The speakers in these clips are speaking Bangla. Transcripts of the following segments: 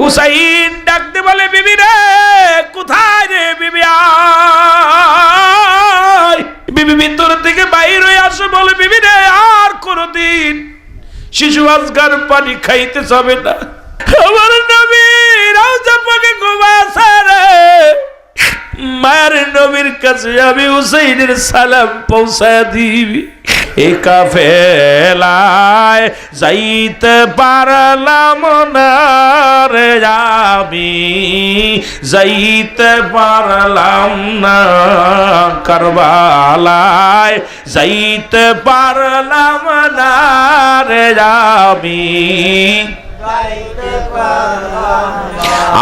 হুসাইন ডাকতে বলে, বিবি রে, কোথায় রে বিবি? বিবি ভিতর থেকে বাইর হয়ে আসে, বলে, বিবি রে, আর কোনদিন শিশু আজগার পানি খাইতে যাবে না। আমার নবী রওজা পাকে ঘুমাছে রে, মায়ের নবীর কাছে আমি হুসাইনের সালাম পৌঁছায় দিবি। এ কাফেলায় যাইতে পারলাম না রে, আমি যাইতে পারলাম না, কারবালায় যাইতে পারলাম না রে, আমি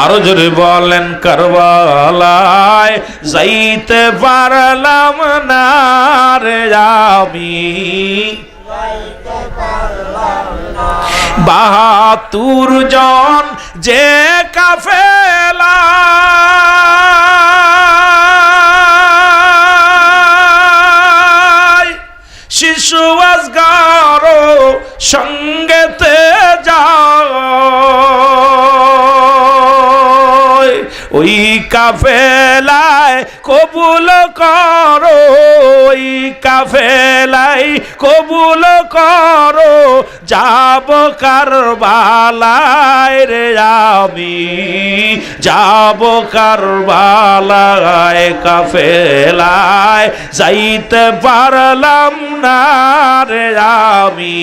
আরো জোরে বলেন, কারবালায় যাইতে পারলাম না রে, আমি ৭২ জন যে কাফেলা শিশু আজগার সঙ্গেতে যায়, ওই কাফেলায় কবুল করো, ওই কাফেলায় কবুল করো, যাব কারবালায় রে, আমি যাব কারবালায়, কাফেলায় যাইতে পারলাম না রে, আমি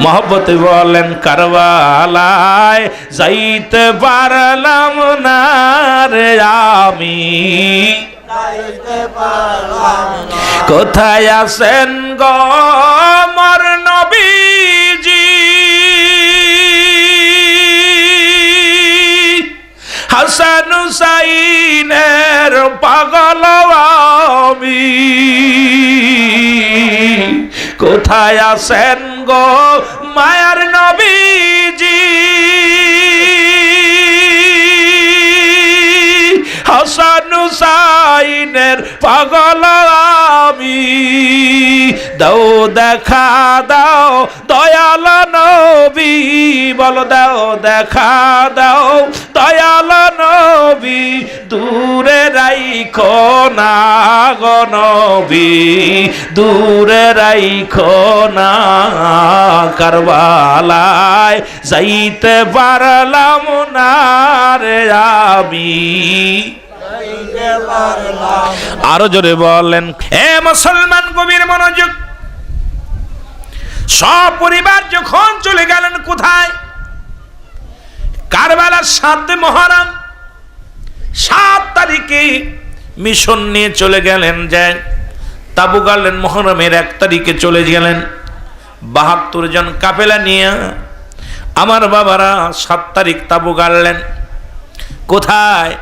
মহব্বতে বলেন, কারবালায় যাইতে পারলাম না রে, আমি কোথায় আছেন গো আমার নবীজি? হাসান হুসাইনের পাগল আমি, কোথায় আছেন গো মায়ার নবীজি? হাসান হুসাইনের পাগল আমি, দাও দেখা দাও দয়াল নবী, বলো দাও দেখা দাও দয়াল নবী, দূরে রাইখো না গো নবী, দূরে রাইখো না, কারবালায় যাইতে পারলাম না রে, আমি আরো জোরে বলেন, হে মুসলমান গভীর মনোযোগ। সব পরিবার যখন চলে গেলেন কোথায়? কারবালার ৭ মুহররম ৭ তারিখে মিশন নিয়ে চলে গেলেন, যায় তাবু গাড়লেন। মুহররমের ১ তারিখে চলে গেলেন ৭২ জন কাফেলা নিয়ে। আমার বাবারা ৭ তারিখ তাবু গাড়লেন। কোথায়?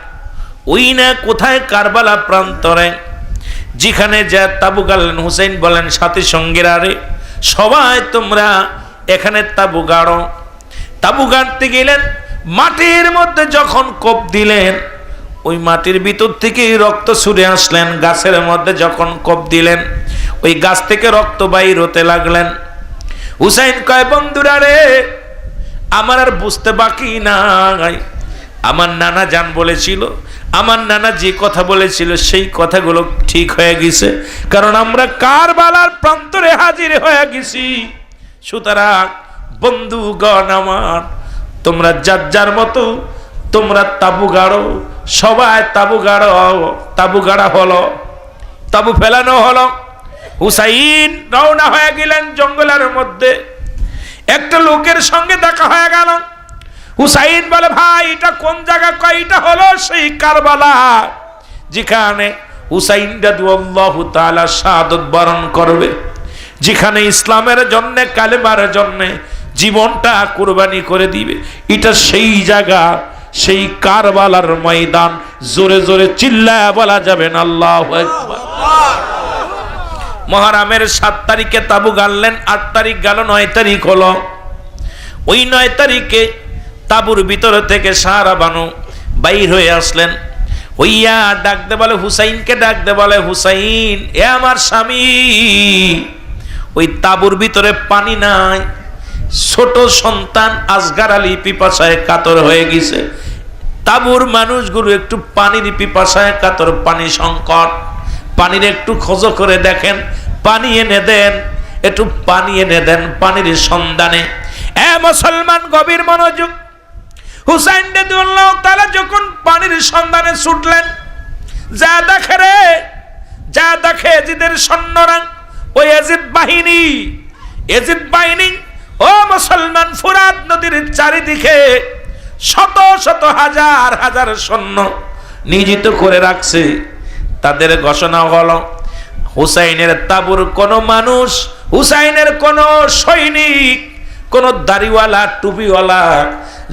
ওই না কোথায় কারবালা প্রান্তরে, যেখানে যা তাবু গাড়লেন। হুসাইন বলেন সাথী সঙ্গীরা, রে সবাই তোমরা এখানে তাবু গাড়ো। তাবু গাড়তে গেলেন, মাটির মধ্যে যখন কোপ দিলেন, ওই মাটির ভিতর থেকে রক্ত ছুড়ে আসলেন। গাছের মধ্যে যখন কোপ দিলেন, ওই গাছ থেকে রক্ত বাইর হতে লাগলেন। হুসাইন কয়, বন্ধুরা রে, আমার আর বুঝতে বাকি নাই। আমার নানা জান বলেছিল, আমার নানা যে কথা বলেছিল সেই কথাগুলো ঠিক হয়ে গেছে, কারণ আমরা কারবালার প্রান্তরে হাজির হয়ে গেছি। সুতরাং বন্ধুগণ আমার, তোমরা যার যার মতো তোমরা তাবু গাড়ো, সবাই তাবু গাড়ো। তাবু গাড়া হলো, তাবু ফেলানো হলো। হুসাইন রওনা হয়ে গেলেন জঙ্গলের মধ্যে। একটা লোকের সঙ্গে দেখা হয়ে গেল। হুসাইন বলে, ভাই এটা কোন জায়গা? কয় এটা হলো সেই কারবালা, যেখানে হুসাইন রাদিয়াল্লাহু তাআলা শাহাদাত বরণ করবে, যেখানে ইসলামের জন্য, কালেমার জন্য জীবনটা কুরবানি করে দিবে। এটা সেই জায়গা, সেই কারবালার ময়দান। জোরে জোরে চিল্লায়া বলা যাবে না আল্লাহু আকবার। মুহররমের ৭ তারিখে তাবু গাড়লেন। ৮ তারিখ গেল, ৯ তারিখ হলো। ওই ৯ তারিখে তাবুর ভিতর থেকে সাহারা বানু বাইর হয়ে আসলেন। হইয়া ডাকতে বলে, হুসাইনকে ডাকতে বলে, হুসাইন এ আমার স্বামী। ওই তাবুর ভিতরে পানি নাই, ছোট সন্তান আসগার আলী পিপাসায় কাতর হয়ে গেছে। তাবুর মানুষগুলো একটু পানির পিপাসায় কাতর, পানি সংকট, পানির একটু খোঁজ করে দেখেন, পানি এনে দেন, একটু পানি এনে দেন পানির সন্ধানে। এ মুসলমান গভীর মনোযোগ। হুসাইন রাদিয়াল্লাহু তাআলা যখন পানির সন্ধানে ছুটলেন, যা দেখে রে, যা দেখে এজিদের সৈন্যরা, ওই এজিদ বাহিনী ও মুসলমান ফুরাত নদীর চারিদিকে শত শত হাজার হাজার সৈন্য নিয়োজিত করে রাখছে। তাদের ঘোষণা হলো, হুসাইনের তাবুর কোন মানুষ, হুসাইনের কোন সৈনিক, কোন দাড়িওয়ালা টুপিওয়ালা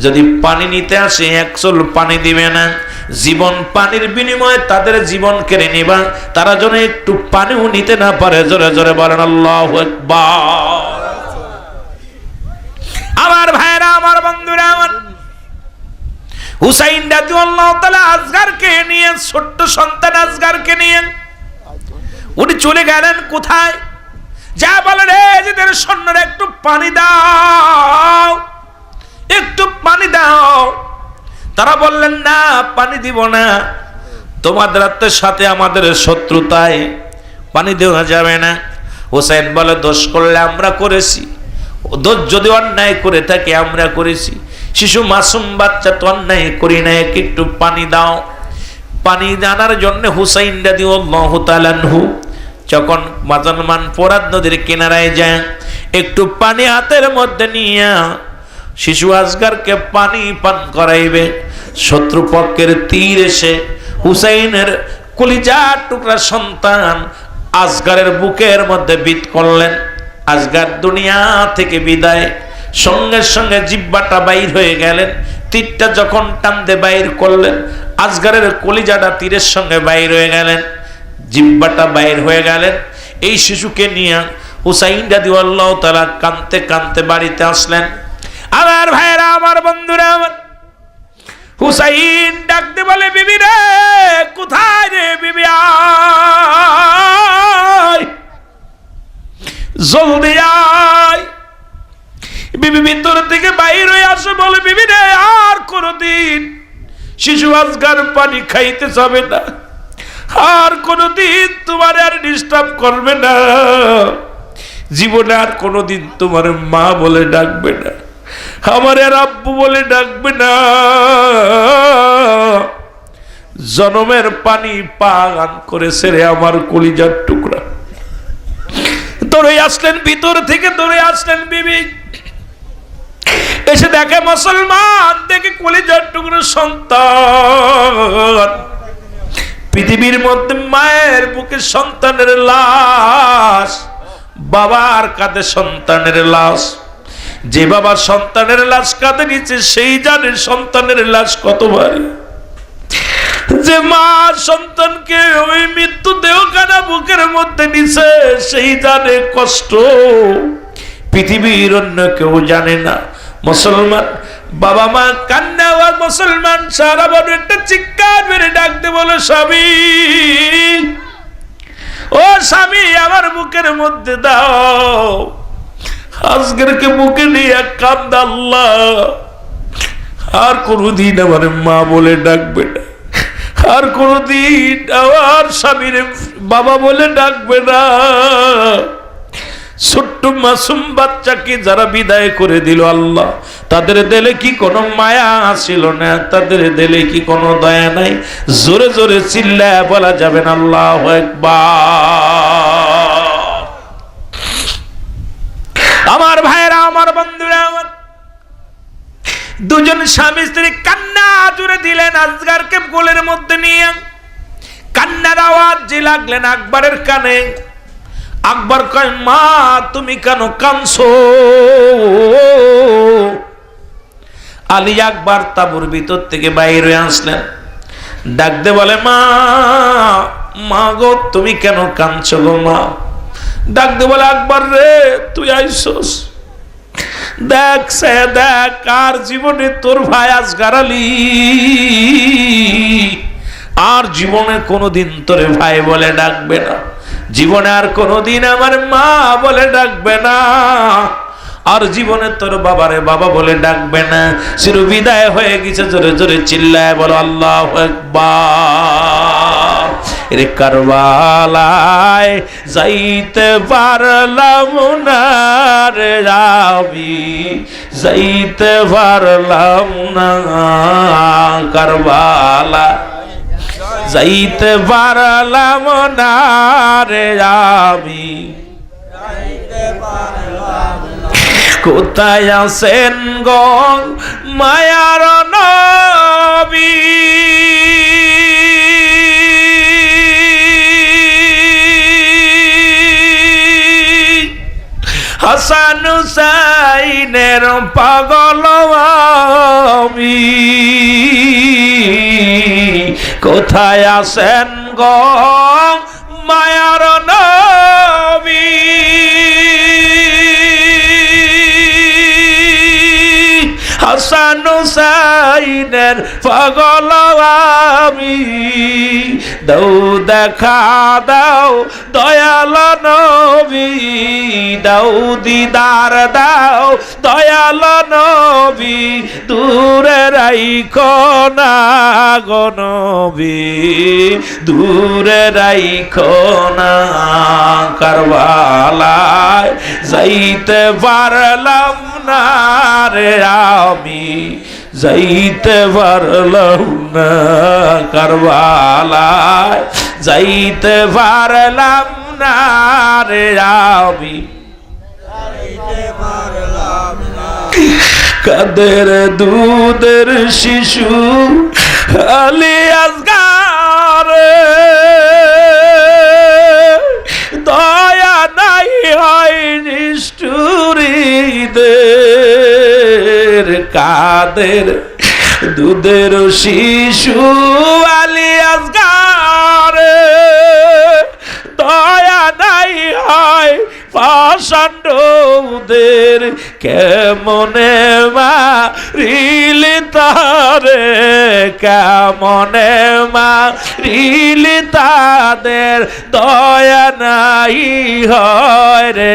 যদি পানি নিতে আসে এক চুল পানি দিবে না, জীবন পানির বিনিময়ে তাদের জীবন কেড়ে নিবা। তারা যেন একটু পানিও নিতে না পারে। জোরে জোরে বলেন আল্লাহু আকবার। আমার ভাইরা, আমার বন্ধুরা, আমার হুসাইন রাদিয়াল্লাহু তাআলা আসগারকে নিয়ে, ছোট্ট সন্তান আসগারকে নিয়ে উনি চলে গেলেন কোথায়? যা বলেন, এদের সৈন্যরা একটু পানি দাও, একটু পানি দাও। তারা বললেন, না, পানি দিব না, তোমাদের সাথে আমাদের শত্রুতায় পানি দেওয়া যাবে না। হুসাইন বলে, দোষ করলে আমরা করেছি, দোষ যদি অন্যায় করে থাকি আমরা করেছি, শিশু মাসুম বাচ্চা তো অন্যায় করি না, একটু পানি দাও। পানি আনার জন্য হুসাইন রাদিয়াল্লাহু তাআলা আনহু যখন মুসলমান ফোরাত নদীর কিনারায় যায়, একটু পানি হাতের মধ্যে নিয়ে শিশু আসগারকে পানি পান করাইবে, শত্রুপক্ষের তীর এসে হুসাইনের কলিজার টুকরা সন্তান আসগারের বুকের মধ্যে বিধ করলেন। আসগার দুনিয়া থেকে বিদায়, সঙ্গে সঙ্গে জিহ্বাটা বাইর হয়ে গেলেন। তীরটা যখন টানতে বাইর করলেন, আসগারের কলিজাটা তীরের সঙ্গে বাইর হয়ে গেলেন, জিহ্বাটা বাইর হয়ে গেলেন। এই শিশুকে নিয়ে হুসাইন রাদিয়াল্লাহু তাআলা কাঁদতে কাঁদতে বাড়িতে আসলেন। আমার ভাইরা, আমার বন্ধুরা, আমার হুসাইন ডাকতে বলে, বিবি রে, কোথায় রে বিবি, আয়, জলদি আয়। বিবি ভিতর থেকে বাইর হয়ে আসে, বলে, বিবি রে, আর কোনদিন শিশু আসগার পানি খাইতে যাবে না, আর কোনদিন তোমার আর ডিস্টার্ব করবে না, জীবনে আর কোনদিন তোমার মা বলে ডাকবে না, আমার আর আব্বু বলে ডাকবে না, জনমের পানি পান করেছে রে আমার কলিজার টুকরা। দৌড়ে আসলেন, ভিতর থেকে দৌড়ে আসলেন বিবি, এসে দেখে মুসলমান, দেখে কলিজার টুকরা সন্তান, পৃথিবীর মধ্যে মায়ের বুকে সন্তানের লাশ, বাবার কাঁধে সন্তানের লাশ। যে বাবা সন্তানের লাশ কাঁধে নিচে, সেই জানে সন্তানের লাশ কত ভারী। যে মা সন্তানকে ওই মৃত্যু দেহখানা বুকের মধ্যে নিছে, সেই জানে কষ্ট, পৃথিবীর অন্য কেউ জানে না। মুসলমান বাবা মা কান্না, আর মুসলমান সারা বড় একটা চিৎকার মেরে ডাকতে বলে, স্বামী, ও স্বামী, আমার বুকের মধ্যে দাও। আজকেরকে বুকে নিয়ে কান্দ, আল্লাহ আর কোনদিন আমার মা বলে ডাকবে না, আর কোনদিন আমার স্বামীর বাবা বলে ডাকবে না। ছোট্ট মাসুম বাচ্চাকে যারা বিদায় করে দিল, আল্লাহ তাদের দিলে কি কোনো মায়া ছিল না? তাদের দিলে কি কোনো দয়া নাই? জোরে জোরে চিল্লায় বলা যাবে না আল্লাহু আকবার। আমার ভাইরা, আমার বন্ধুরা, আমার দুজন স্বামী স্ত্রী কান্না জুড়ে দিলেন আসগারকে কোলের মধ্যে নিয়ে। কান্নার আওয়াজ যে লাগলেন আকবরের কানে। আকবর কয়, মা তুমি কেন কাঁদছো? আলী আকবর তাঁবুর ভিতর থেকে বাইরে আসলেন, ডাকতে বলে, মা, মা গো, তুমি কেন কাঁদছো গো মা? ডাকতে বলে, আকবর রে, তুই আইসোস, দেখ সে দেখ, আর জীবনে তোর ভাই আসগার আলী আর জীবনে কোনোদিন তোরে ভাই বলে ডাকবে না, জীবনে আর কোনোদিন আমার মা বলে ডাকবে না। আর জীবনে তোর বাবারে বাবা বলে ডাকবে না, চির বিদায় হয়ে গেছে। জোরে জোরে চিল্লায় বলো আল্লাহু আকবার। রে কারবালায় যাইতে পারলাম না রে আমি, যাইতে পারলাম না কারবালা, যাইতে পারলাম না রে আমি। কোথায় আছেন গো মায়ার নবী, হাসান হুসাইনের পাগল আমি। কোথায় আছেন গো মায়ার নবী, হাসান হুসাইনের পাগল আমি। দাও দেখা দাও দয়াল নবী, দাও দিদার দাও দয়াল নবী, দূরে রাইখো না গো নবী, দূরে রাইখো না। কারবালায় যাইতে পারলাম না রে আমি, যাইতে পারলাম না কারবালায়, যাইতে পারলাম না রে আমি। কাদের দুধের শিশু আলী আসগার, দয়া নাই হয় নিষ্ঠুরীদের। কাদের দুধের শিশু আলী আসগার, দয়া নাই হয় পাষাণ্ডদের। কেমনে মারিলি তারে, কেমনে মারিলি তাদের, দয়া নাই হয় রে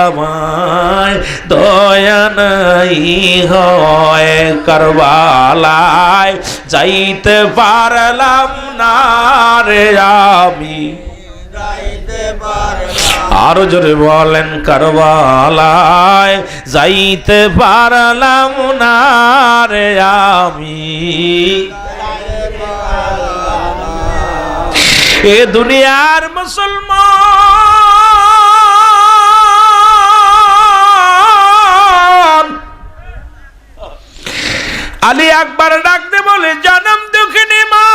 আমায়, দয়া নাই হয়। কারবালায় যাইতে পারলাম না রে আমি, আরো জোরে বলেন কারবালায় যাইতে পারলাম না রে আমি। এ দুনিয়ার মুসলমান আলী আকবর ডাকতে বলে জনম দুঃখিনী মা,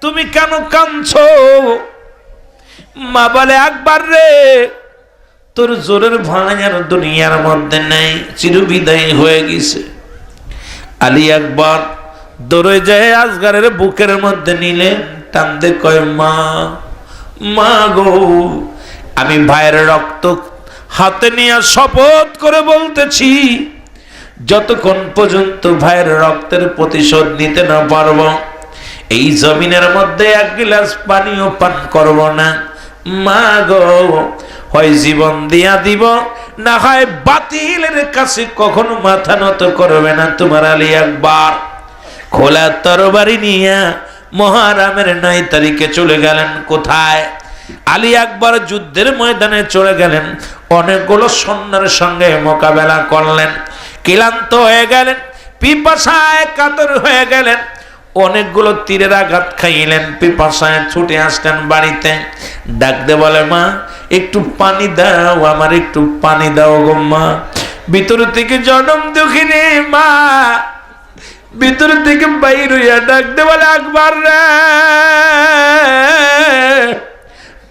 তুমি কেন কাঁদছো? মা বলে আকবর রে, তোর জোরের ভাই আর দুনিয়ার মধ্যে নেই, চিরবিদায় হয়ে গেছে। আলী আকবর দৌড়ে যায় আসগরের বুকের মধ্যে নিলে, টানতে কয় মা, মা গো, আমি ভাইয়ের রক্ত হাতে নিয়ে শপথ করে বলতেছি, যতক্ষণ পর্যন্ত ভাইয়ের রক্তের প্রতিশোধ নিতে না পারবো, এই জমিনের মধ্যে এক গ্লাস পানিও পান করব না। মা গো, হয় জীবন দিয়া দিব, না হয় বাতিলের কাছে কখনো মাথা নত করবে না তোমার আলী আকবর। খোলা তরবারি নিয়ে মুহররমের 9 তারিখে চলে গেলেন। কোথায়? আলী আকবর যুদ্ধের ময়দানে চলে গেলেন। অনেকগুলো সৈন্যের সঙ্গে মোকাবেলা করলেন, ক্লান্ত হয়ে গেলেন, পিপাসায় কাতর হয়ে গেলেন, অনেকগুলো তীরের আঘাত খাইলেন, পিপাসায় ছুটে আসলেন বাড়িতে। ডাকতে বলে মা, একটু পানি দাও, আমার একটু পানি দাও গো মা। ভিতর থেকে জনম দুঃখিনী মা ভিতর থেকে বাইর হইয়া ডাকতে বলে আকবর রে,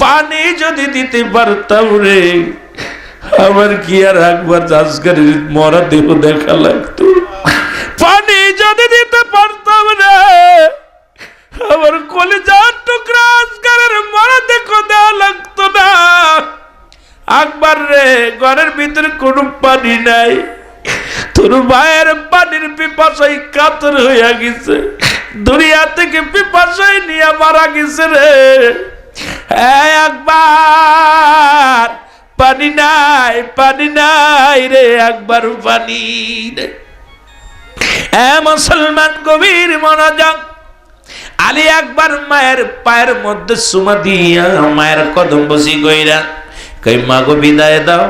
পানি যদি দিতে পারতাম রে, আমার কি আর আকবর আসগরের মরা দেহ দেখা লাগতো? পানি যদি দিতে পারতাম রে, আমার কলিজার টুকরা আসগরের মরা দেহ দেওয়া লাগতো না। আকবর রে, ঘরের ভিতরে কোনো পানি নাই, তোর ভাইয়ের পানির পিপাসায় কাতর হইয়া গেছে, দুনিয়া থেকে পিপাসায় নিয়ে মারা গেছে রে। একবার পানি নাই রে, একবার পানি রে। মুসলমান গভীর মনোযোগ। আলী একবার মায়ের পায়ের মধ্যে চুমা দিয়া মায়ের কদম বসি কইরা কই মা গো বিদায় দাও,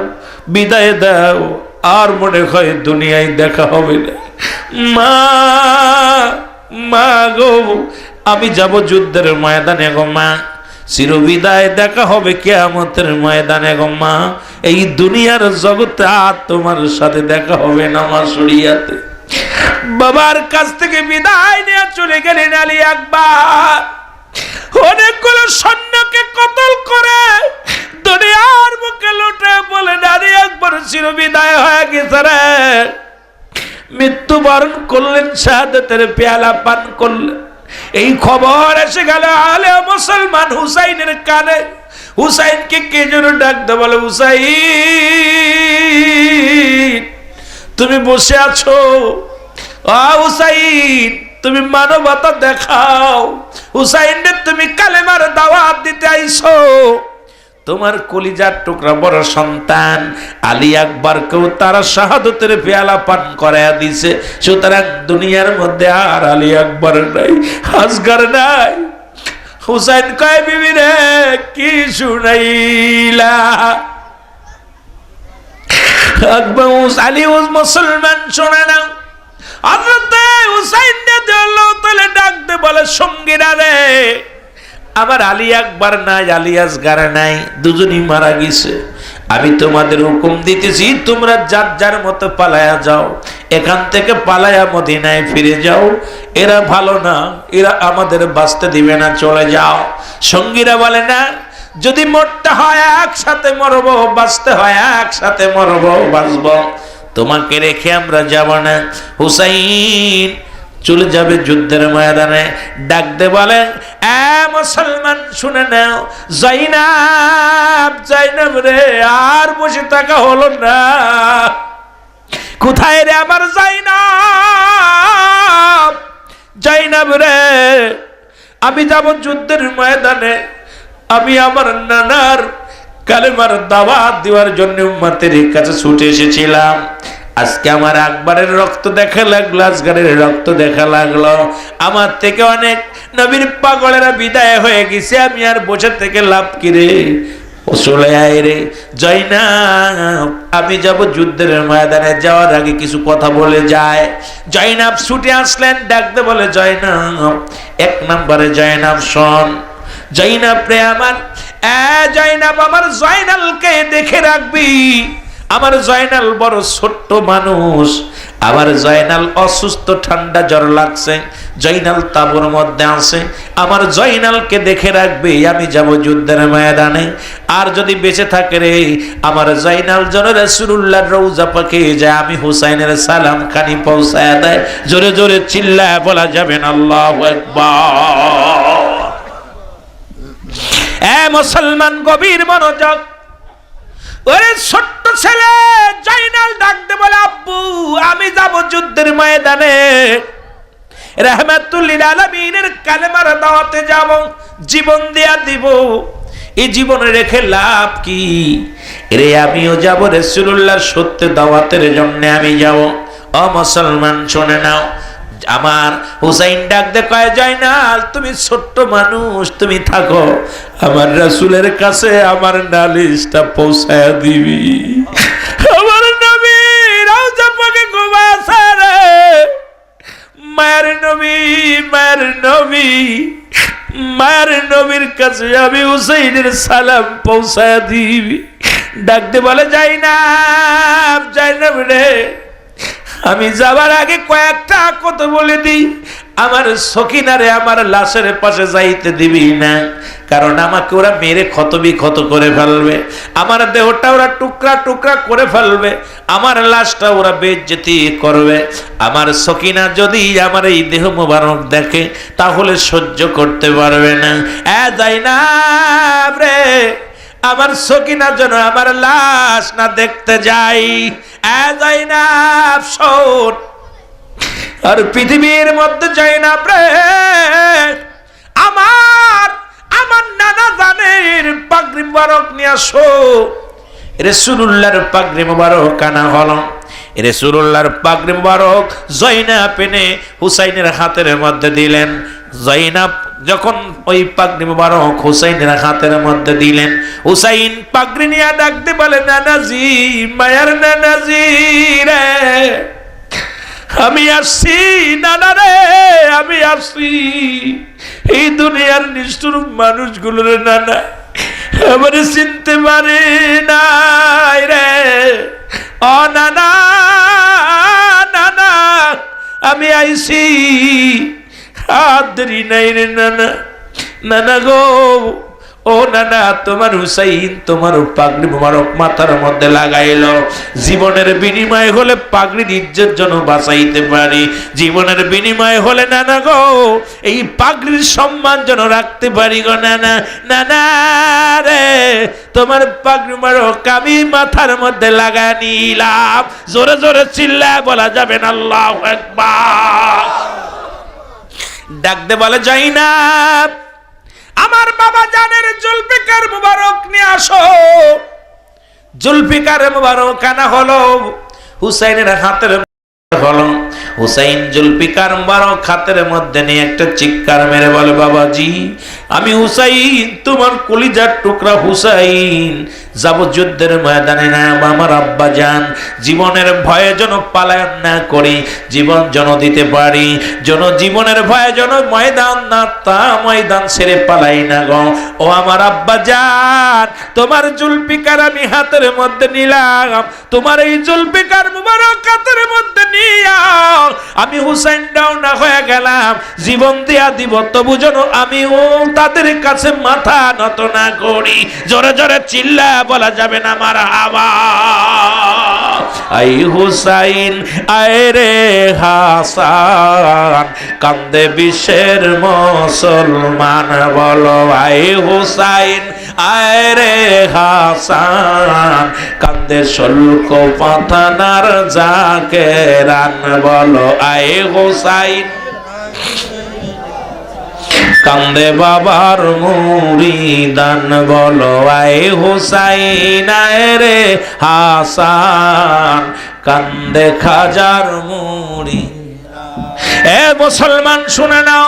বিদায় দাও, আর মনে হয় দুনিয়ায় দেখা হবে না। মা গো আমি যাব যুদ্ধের ময়দানে গো মা, চিরবিদায় দেখা হবে কিয়ামতের ময়দানে গো মা, এই দুনিয়ার জগতে আর তোমার সাথে দেখা হবে না মা শরিয়াতে। বাবার কাছ থেকে বিদায় নিয়ে চলে গেলেন আলী আকবর। অনেকগুলো সৈন্যকে কতল করে দুনিয়ার মুখে লুটে বলেন আলী আকবর চিরবিদায় হয়ে গেছে রে, মৃত্যুবরণ করলেন, শাহাদাতের পেয়ালা পান করলেন। এই খবর এসে গেল আলে মুসলমান হুসাইনের কানে। হুসাইনকে কে যেন ডাকতে বলে, হুসাইন তুমি বসে আছো, হুসাইন তুমি মানবতা দেখাও, হুসাইন তুমি কালেমার দাওয়াত দিতে আইছো। তোমার কলিজার টুকরা বড় সন্তান আলী আকবরকেও তারা শাহাদতের পেয়ালা পান করায়া দিছে, সুতরাং দুনিয়ার মধ্যে আর আলী আকবর নাই, আসগর নাই। হুসাইন কয় বিবি রে কি শুনাইলা? আকবর আলী মুসলমান শোনে না। হযরতে হুসাইন রাদিয়াল্লাহু তাআলা ডাকতে বলে, সঙ্গীরা রে আমার আলী আকবর নাই, আলী আসগর নাই, দুজনই মারা গেছে। আমি তোমাদের হুকুম দিতেছি তোমরা যার যার মতো পালায়া যাও, এখান থেকে পালায়া মদিনায় ফিরে যাও। এরা ভালো না, এরা আমাদের বাঁচতে দিবে না, চলে যাও। সঙ্গীরা বলে না, যদি মরতে হয় একসাথে মরবো, বাঁচতে হয় একসাথে মরবো, বাঁচবো, তোমাকে রেখে আমরা যাব না। হুসাইন চলে যাবে যুদ্ধের ময়দানে। ডাকতে বলে, মুসলমান শুনে নাও, জাইনাব রে আর বসে থাকা হলো না। কোথায় রে আমার জাইনাব রে, আমি যাব যুদ্ধের ময়দানে। আমি আমার নানার কালেমার দাওয়াত দেওয়ার জন্য উম্মতের কাছে ছুটে এসেছিলাম। আজকে আমার আকবরের রক্ত দেখা লাগলো, আসগরের রক্ত দেখা লাগলো। আমার থেকে অনেক নবীর পাগলেরা বিদায় হয়ে গেছে, আমি আর বসে থেকে লাভ কি রে? চলে আয় রে জয়নাব, আমি যাব যুদ্ধের ময়দানে। যাওয়ার আগে কিছু কথা বলে যায়। জয়নাব ছুটে আসলেন, ডাকতে বলে, জয়নাব এক নম্বরে জয়নাব শোন, জয়নাব রে আমার, জয়নাব আমার জয়নালকে দেখে রাখবি। আমার জয়নাল বড় ছোট্ট মানুষ, আমার জয়নাল অসুস্থ, ঠান্ডা জ্বর লাগছে, জয়নাল তাঁবুর মধ্যে আছে। আমার জয়নালকে দেখে রাখবে, আমি যাব যুদ্ধের ময়দানে। আর যদি বেঁচে থাকে রে আমার জয়নাল যেন রাসূলুল্লাহর রওজা পাকে যায়, আমি হুসাইনের সালাম খানি পৌঁছায় দেয়। জোরে জোরে চিল্লায় বলা যাবে না আল্লাহু আকবার। মুসলমান গভীর মনোযোগ। ওরে ছোট্ট ছেলে জয়নাল ডাকতে বলে, আব্বু আমি যাব যুদ্ধের ময়দানে, রাহমাতুল লিল আলামিনের কালেমার দাওয়াতে যাব, জীবন দেয়া দিব। এই জীবনে রেখে লাভ কি রে? আমিও যাব রাসূলুল্লাহর সত্য দাওয়াতের জন্য আমি যাব। ও মুসলমান শুনে নাও, আমার হুসাইন ডাকতে কয়, জয়নাল তুমি ছোট্ট মানুষ, তুমি থাকো, আমার রাসূলের কাছে আমার নালিশটা পৌঁছায় দিবি। আমার নবী রওজা পাকে ঘুমাছে রে, মায়ের নবী, মায়ের নবী, মায়ের নবীর কাছে আমি হুসাইনের সালাম পৌঁছায় দিবি। ডাকতে বলে, জয়নাব, জয়নাব রে আমি যাবার আগে কয়েকটা কথা বলে দিই। আমার সখিনারে আমার লাশের পাশে যাইতে দিবি না, কারণ আমাকে ওরা মেরে ক্ষত করে ফেলবে, আমার দেহটা ওরা টুকরা টুকরা করে ফেলবে, আমার লাশটা ওরা বেইজ্জতি করবে। আমার সখিনা যদি আমার এই দেহ মোবারক দেখে তাহলে সহ্য করতে পারবে না। জয়নাব রে আমার সখিনা যেন আমার লাশ না দেখতে যাই। জয়নাব শোন, আর পৃথিবীর মধ্যে জয়নাব রে আমার আমার নানা জানের পাগড়ি মুবারক নিয়ে আসো। রাসূলুল্লাহর পাগড়ি মুবারক আনা হলো। রাসূলুল্লাহর পাগড়ি মুবারক জয়নাব এনে হুসাইনের হাতের মধ্যে দিলেন। জয়নাব যখন ওই পাগড়ি মুবারক হুসাইনের হাতের মধ্যে দিলেন, হুসাইন পাগড়ি নিয়ে ডাকতে বলে, নানাজি, মায়ার নানাজি রে, আমি আসছি নানা রে, আমি আসছি। এই দুনিয়ার নিষ্ঠুর মানুষগুলোর নানা আমার চিনতে পারে নাই রে। ও নানা, নানা আমি আইছি, আর দেরি নাই রে নানা। নানা গো, ও নানা, তোমার হুসাইন তোমার পাগড়ি মুবারক মাথার মধ্যে লাগাইল। জীবনের বিনিময় হলে পাগড়ির ইজ্জত যেন বাঁচাইতে পারি, জীবনের বিনিময় হলে নানা গো এই পাগড়ির সম্মান যেন রাখতে পারি গো নানা। নানা রে, তোমার পাগড়ি মুবারক আমি মাথার মধ্যে লাগা নিলাম। জোরে জোরে চিল্লায় বলা যাবে না আল্লাহু আকবার। ডাকতে বলে, জয়নাব, আমার বাবা জানের জুলফিকার মুবারক নিয়ে আসো। জুলফিকার মুবারক আনা হলো, হুসাইনের হাতের হলো। হুসাইন জুলফিকার মুবারক হাতের মধ্যে নিয়ে একটা চিৎকার মেরে বলে, বাবাজি, আমি হুসাইন, তোমার কলিজার টুকরা হুসাইন, যাব যুদ্ধের ময়দানে না। আমার আব্বা জান জীবনের ভয়ে যেন পালায়ন না করি, জীবন যেন দিতে পারি, যেন জীবনের ভয়ে যেন ময়দান না, তা ময়দান ছেড়ে পালাই না গো। ও আমার আব্বা জান, তোমার জুলফিকার আমি হাতের মধ্যে নিলাম, তোমার এই জুলফিকার মুবারক হাতের মধ্যে নিয়া আমি হুসাইন ডাও না হয়ে গেলাম, জীবন দিয়া দিব, তবু যেন আমি ও তাদের কাছে মাথা নত না করি। জোরে জোরে চিল্লা বলা যাবে না মারহাবা। আই হুসাইন আয় রে হাসান, কান্দে বিশ্বের মুসলমান, বলো আই হুসাইন আয় রে হাসান, কান্দে শুল্ক পাথানার জাকেরান, বলো আই হুসাইন, কান্দে বাবার মুরিদান, বলো আয় হুসাইন আয় রে হাসান, কান্দে খাজার মুরি। এ মুসলমান শুনে নাও,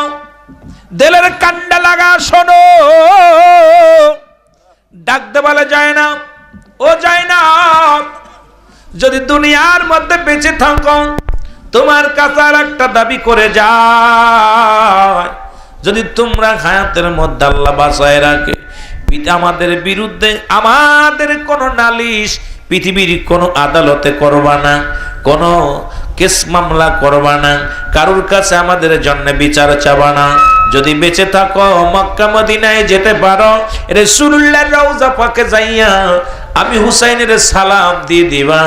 দিলের কান্ডা লাগা শোনো। ডাকতে বলে যায় না, ও যায় না, যদি দুনিয়ার মধ্যে বেঁচে থাকো তোমার কাছে আর একটা দাবি করে যায়, যদি তোমরা হায়াতের মধ্যে আল্লাহ বাঁচায় রাখে, আমাদের বিরুদ্ধে আমাদের কোনো নালিশ পৃথিবীর কোনো আদালতে করবা না, কোনো কেস মামলা করবা না, কারুর কাছে আমাদের জন্য বিচার চাবা না। যদি বেঁচে থাকো মক্কা মদিনায় যেতে পারো, রাসূলুল্লাহর রওজা পাকে যাইয়া আমি হুসাইনের সালাম দিয়ে দিবা,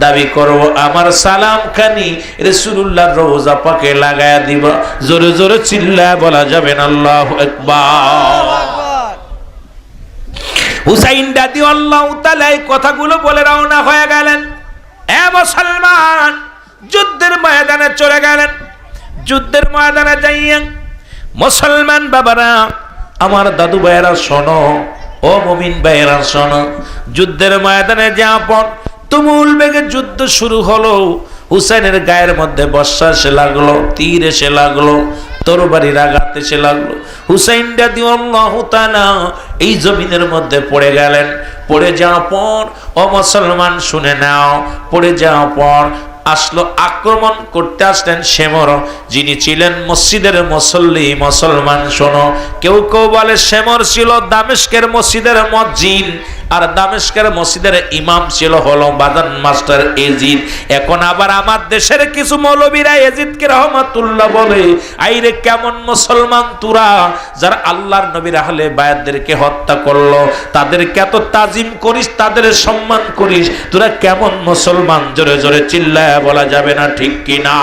দাবি করব আমার সালাম খানি রাসূলুল্লাহর রওজা পাকে লাগায়া দিবা। জোরে জোরে চিল্লায় বলা যাবে না আল্লাহু আকবার। হুসাইন রাদিয়াল্লাহু তাআলা এই কথাগুলো বলে রওনা হয়ে গেলেন। এ মুসলমান, যুদ্ধের ময়দানে চলে গেলেন। যুদ্ধের ময়দানে যাইয়া মুসলমান বাবারা, আমার দাদু ভাইয়েরা শোনো, ও মুমিন ভাইয়েরা শোনো, যুদ্ধের ময়দানে যাওয়ার পর তুমুল বেগে যুদ্ধ শুরু হলো। হুসাইনের গায়ের মধ্যে বর্ষা এসে লাগলো, তীর এসে লাগলো, তরবারির আঘাত এসে লাগলো। হুসাইন রাদিয়াল্লাহু তাআলা এই জমিনের মধ্যে পড়ে গেলেন। পড়ে যাওয়ার পর, ও মুসলমান শুনে নাও, পড়ে যাওয়ার পর আসলো আক্রমণ করতে আসলেন শেমর, যিনি ছিলেন মসজিদের মুসল্লি। মুসলমান শোনো, কেউ কেউ বলে শেমর ছিল দামেস্কের মসজিদের মুয়াজ্জিন, আর দামেস্কের মসজিদের ইমাম ছিল হলো বাজান মাস্টার এজিদ। এখন আবার আমার দেশের কিছু মৌলবীরা এজিদকে রহমাতুল্লাহ বলে, আইরে কেমন মুসলমান তোরা, যারা আল্লাহর নবীর আহলে বায়াতদেরকে হত্যা করলো, তাদেরকে এত তাজিম করিস, তাদের সম্মান করিস, তোরা কেমন মুসলমান? জোরে জোরে চিল্লায় বলা যাবে না ঠিক কি না?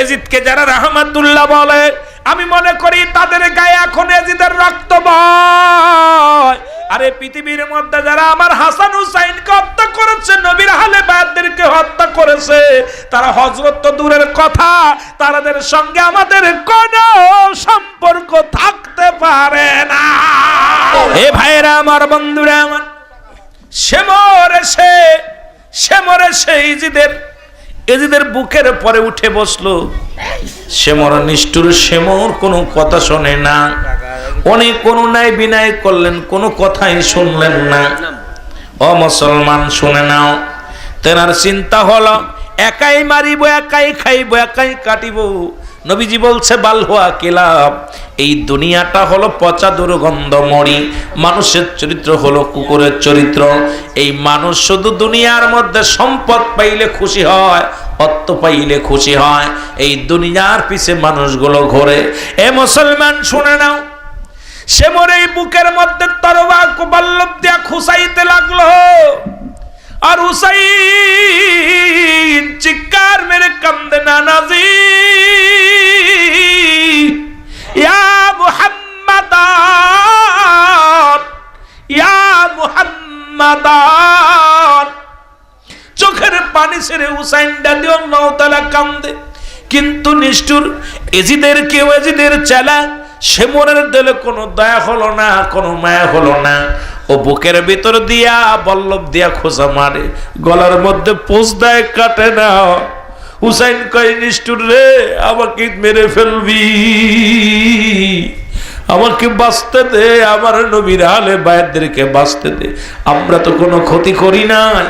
এজিদকে যারা রহমাতুল্লাহ বলে, আমি মনে করি তাদের গায়ে এখন এজিদের রক্ত বয়। আরে পৃথিবীর মধ্যে যারা আমার হাসান হুসাইনকে হত্যা করেছে, নবীর আহলে বায়াতদেরকে হত্যা করেছে, তারা হযরত তো দূরের কথা, তাদের সঙ্গে আমাদের কোনো সম্পর্ক থাকতে পারে না। এ ভাইরা আমার, বন্ধুরা আমার, সে মরেছে এজিদের বুকের পরে উঠে বসলো। সেমর নিষ্ঠুর, সেমর কোনো কথা শোনে না। অনেক অনুনয় বিনয় করলেন, কোনো কথাই শুনলেন না। ও মুসলমান, শুনে নাও, তেনার চিন্তা হলো একাই মারিব, একাই খাইব, একাই কাটিব। নবীজি বলছে বাল হুয়া কিলাব, এই দুনিয়াটা হলো পচা দুর্গন্ধ মরি, মানুষের চরিত্র হলো কুকুরের চরিত্র। এই মানুষ শুধু দুনিয়ার মধ্যে সম্পদ পাইলে খুশি হয়, অর্থ পাইলে খুশি হয়, এই দুনিয়ার পিছে মানুষগুলো ঘোরে। এ মুসলমান, শুনে নাও, সে মরে এই বুকের মধ্যে তরবারি বল্লভ দিয়া খুসাইতে লাগলো। আর হুসাইন চিৎকার মেরে কান্দে, নানাজি ইয়া মুহাম্মাদান, ইয়া মুহাম্মাদান। চোখের পানি ছেড়ে হুসাইন রাদিয়াল্লাহু তাআলা কান্দে। কিন্তু নিষ্ঠুর এজিদের চেলা সেমরের দিলে কোনো দয়া হলো না, কোনো মায়া হলো না। ও বুকের ভিতর দিয়া বল্লভ দিয়া খোঁজা মারে, গলার মধ্যে পোষ দেয়, কাটে না। হুসাইন কয়, নিষ্ঠুর রে, আমাকে মেরে ফেলবি, আমাকে বাঁচতে দে, আমার নবীর আলে বায়াতদেরকে বাঁচতে দে। আমরা তো কোনো ক্ষতি করি নাই,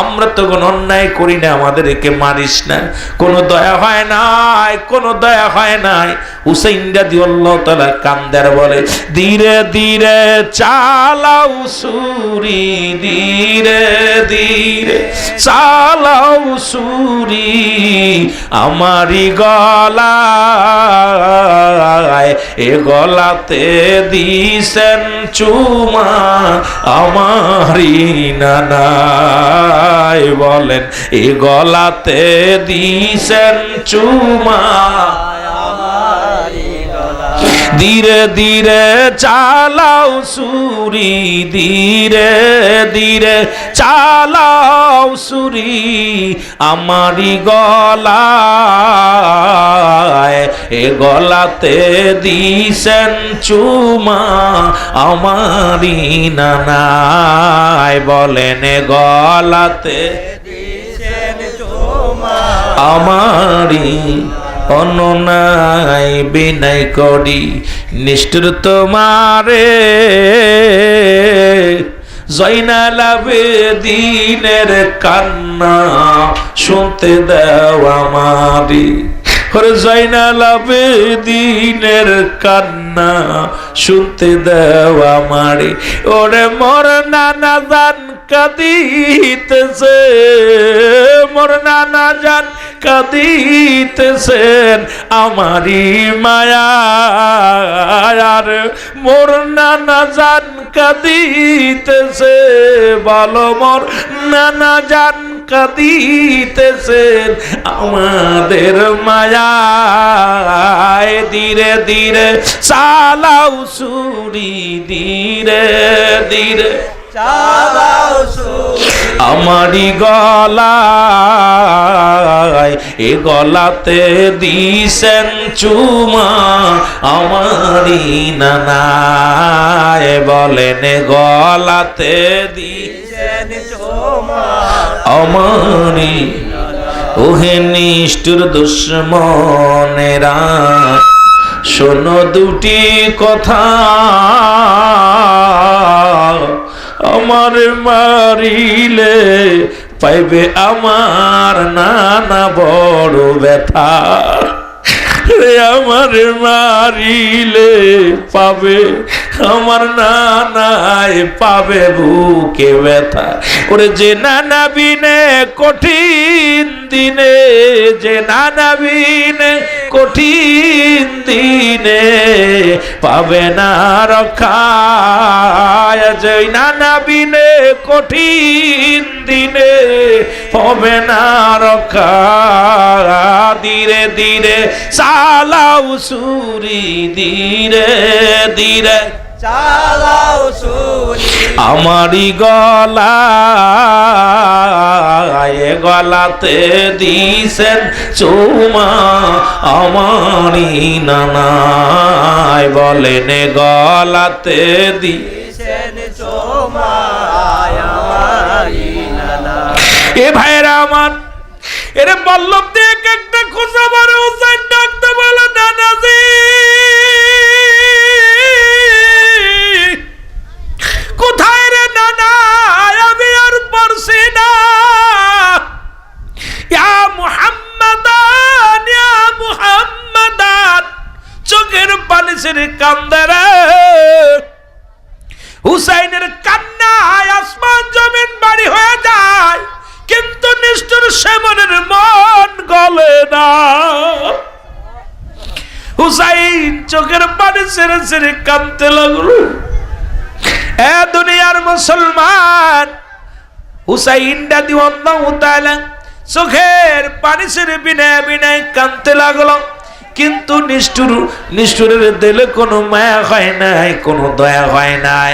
আমরা তো কোনো অন্যায় করি না, আমাদেরকে মারিস না। কোনো দয়া হয় নাই, কোনো দয়া হয় নাই। হুসাইন রাদিয়াল্লাহু তাআলা কান্দার বলে, ধীরে ধীরে চালাও সুরি, ধীরে ধীরে চালাও সুরি, আমারি গলায়, এ গলাতে দিছেন চুমা আমারি নানা। বলেন, এ গলাতে দিছেন চুমা। ধীরে ধীরে চালাও সুরি, ধীরে ধীরে চালাও সুরি, আমারি গলায়, এ গলাতে দিছেন চুমা আমারি নানায়। বলেন, এ গলাতে দিছেন চুমা আমারি অনুনয় বিনয় করি, নিষ্ঠুর তোমারে জয়নাল আবেদীনের কান্না শুনতে দাও আমারি। ওরে জয়নাল আবেদীনের কান্না শুনতে দাও আমারে। ওরে মোর নানা জান কাঁদিতেছে, মোর নানা জান কাঁদিতেছেন আমারি মায়া। আর মোর নানা জান কাঁদিতেছে, বলো মোর নানা জান কাঁদিতেছেন আমাদের মায়ায়। ধীরে ধীরে চালাও সুরি, ধীরে ধীরে চালাও সুরি, আমারি গলায়, এ গলাতে দিছেন চুমা আমারি নানায়। বলেন, গলাতে দিছেন চুমা আমারি। ওহে নিষ্ঠুর দুশ্মনেরা, শোনো দুটি কথা, আমার মারিলে পাইবে আমার নানা বড় ব্যথা। আমার মারিলে পাবে আমার নানায়, পাবে বুকে ব্যথা। ওরে যে নানা বিনে কঠিন দিনে, যে নানা বিনে কঠিন দিনে পাবে না রক্ষা। যে নানা বিনে কঠিন দিনে হবে না রক্ষা। ধীরে ধীরে চালাও সুরি, ধীরে ধীরে চালাও সুরি, আমারি গলায় গলাতে দিছেন চুমা আমারি নানায় বলেন গলাতে দিছেন চুমা আমারি নানা। এ ভাইরা আমার, এরে বল্লভ দিয়ে একটা খোঁজা মারে হুসাইন ডাকতে বলে নানাজি কোথায় রে নানা, আমি আর পারছি না। ইয়া মুহাম্মাদান, ইয়া মুহাম্মাদান, চোখের পানি ছেড়ে কান্দে রে। হুসাইনের কান্নায় আসমান জমিন বাড়ি হয়ে যায়, কিন্তু নিষ্ঠুর সেমনের মন গলে না। হুসাইন চোখের পানি ছেড়ে ছেড়ে কাঁদতে লাগলো। এ দুনিয়ার মুসলমান, হুসাইন রাদিয়াল্লাহু তাআলা চোখের পানি ছেড়ে বিনায় বিনায় কাঁদতে লাগলো, কিন্তু নিষ্ঠুরের দিলে কোনো মায়া হয় নাই, কোনো দয়া হয় নাই।